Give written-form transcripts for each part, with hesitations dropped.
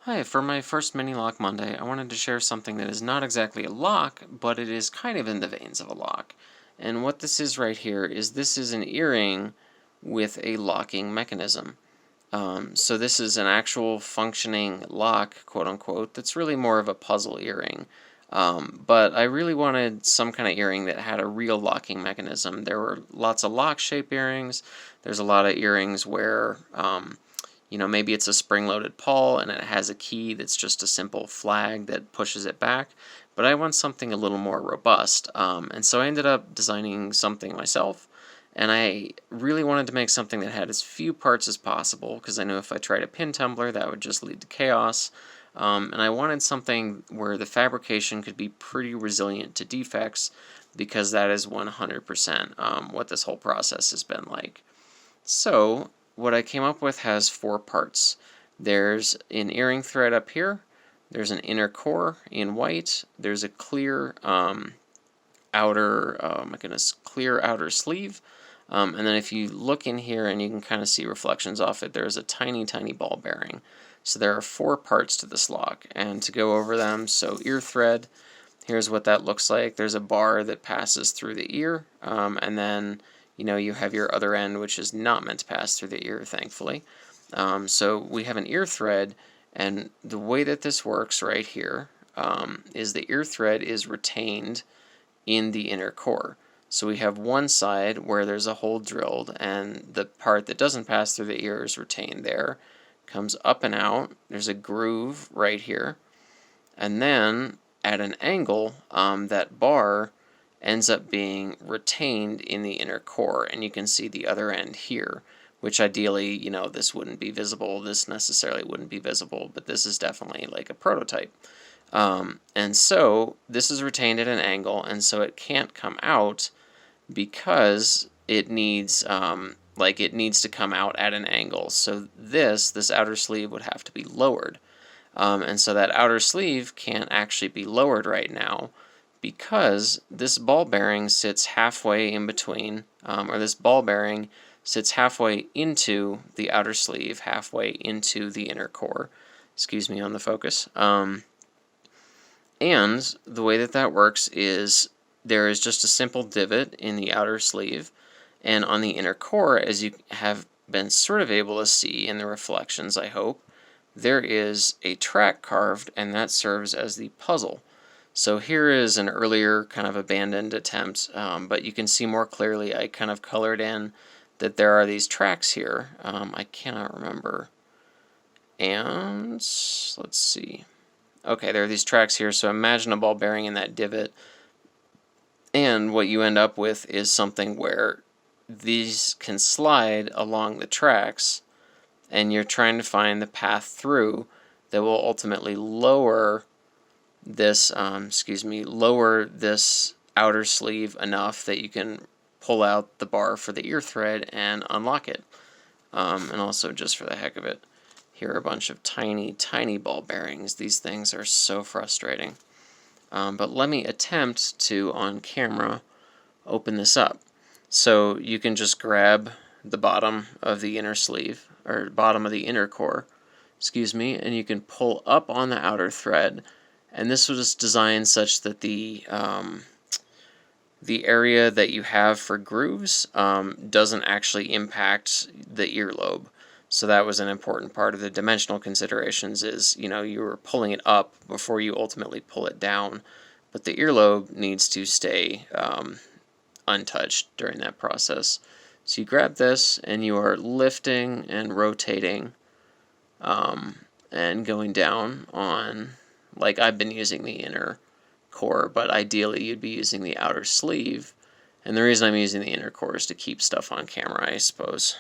Hi, for my first mini lock Monday, I wanted to share something that is not exactly a lock, but it is kind of in the veins of a lock. And what this is right here is this is an earring with a locking mechanism. So this is an actual functioning lock, quote unquote, that's really more of a puzzle earring. But I really wanted some kind of earring that had a real locking mechanism. There were lots of lock shape earrings. There's a lot of earrings where maybe it's a spring-loaded pawl and it has a key that's just a simple flag that pushes it back, but I want something a little more robust. And so I ended up designing something myself, and I really wanted to make something that had as few parts as possible, because I knew if I tried a pin tumbler that would just lead to chaos. And I wanted something where the fabrication could be pretty resilient to defects, because that is 100% what this whole process has been like. So what I came up with has 4 parts. There's an earring thread up here, there's an inner core in white, there's a clear clear outer sleeve, and then if you look in here and you can kind of see reflections off it, there's a tiny ball bearing. So there are 4 parts to this lock, and to go over them, so ear thread, here's what that looks like. There's a bar that passes through the ear, and then you have your other end, which is not meant to pass through the ear, thankfully. So we have an ear thread, and the way that this works right here is the ear thread is retained in the inner core. So we have one side where there's a hole drilled, and the part that doesn't pass through the ear is retained there. Comes up and out. There's a groove right here. And then at an angle, that bar ends up being retained in the inner core, and you can see the other end here, which ideally, this wouldn't be visible, this necessarily wouldn't be visible, but this is definitely like a prototype. And so this is retained at an angle, and so it can't come out because it needs to come out at an angle. So this outer sleeve would have to be lowered. And so that outer sleeve can't actually be lowered right now because this ball bearing sits halfway in between, or this ball bearing sits halfway into the outer sleeve, halfway into the inner core. Excuse me on the focus. And the way that works is there is just a simple divot in the outer sleeve, and on the inner core, as you have been sort of able to see in the reflections, I hope, there is a track carved, and that serves as the puzzle. So here is an earlier kind of abandoned attempt, but you can see more clearly I kind of colored in that there are these tracks here. I cannot remember. And let's see. Okay, there are these tracks here, so imagine a ball bearing in that divot. And what you end up with is something where these can slide along the tracks, and you're trying to find the path through that will ultimately lower this outer sleeve enough that you can pull out the bar for the ear thread and unlock it. And also, just for the heck of it, here are a bunch of tiny ball bearings. These things are so frustrating. But let me attempt to, on camera, open this up. So you can just grab the bottom of the inner sleeve, or bottom of the inner core, and you can pull up on the outer thread. And this was designed such that the area that you have for grooves doesn't actually impact the earlobe. So that was an important part of the dimensional considerations is, you were pulling it up before you ultimately pull it down, but the earlobe needs to stay untouched during that process. So you grab this and you are lifting and rotating and going down on, like I've been using the inner core, but ideally you'd be using the outer sleeve. And the reason I'm using the inner core is to keep stuff on camera, I suppose.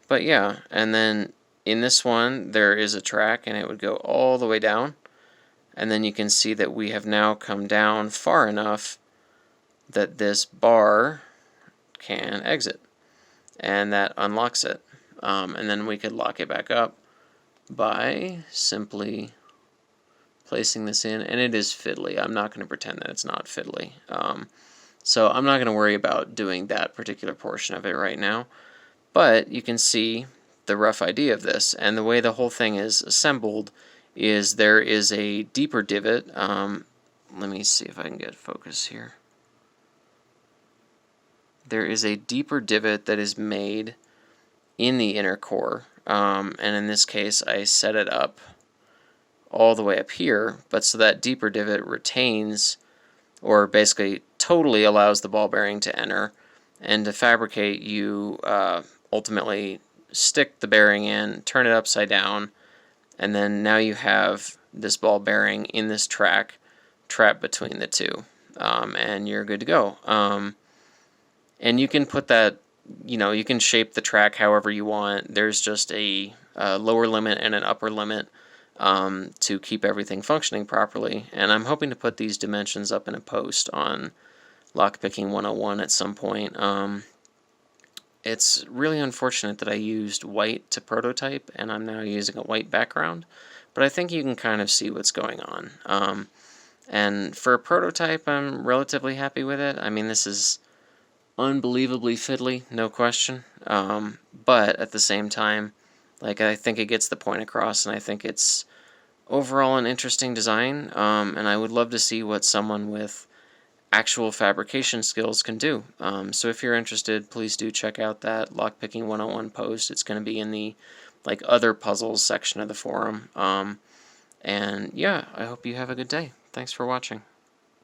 But yeah, and then in this one there is a track and it would go all the way down. And then you can see that we have now come down far enough that this bar can exit. And that unlocks it. And then we could lock it back up by simply placing this in, and it is fiddly. I'm not going to pretend that it's not fiddly. So I'm not going to worry about doing that particular portion of it right now. But you can see the rough idea of this. And the way the whole thing is assembled is there is a deeper divot. Let me see if I can get focus here. There is a deeper divot that is made in the inner core, and in this case I set it up all the way up here, but so that deeper divot retains, or basically totally allows the ball bearing to enter. And to fabricate, you ultimately stick the bearing in, turn it upside down, and then now you have this ball bearing in this track trapped between the two, and you're good to go. And you can put that, you can shape the track however you want. There's just a lower limit and an upper limit to keep everything functioning properly. And I'm hoping to put these dimensions up in a post on Lockpicking 101 at some point. It's really unfortunate that I used white to prototype and I'm now using a white background, but I think you can kind of see what's going on. And for a prototype, I'm relatively happy with it. I mean, this is unbelievably fiddly, no question, but at the same time, like, I think it gets the point across, and I think it's overall an interesting design, and I would love to see what someone with actual fabrication skills can do. So if you're interested, please do check out that Lockpicking 101 post. It's going to be in the other puzzles section of the forum. And yeah, I hope you have a good day. Thanks for watching.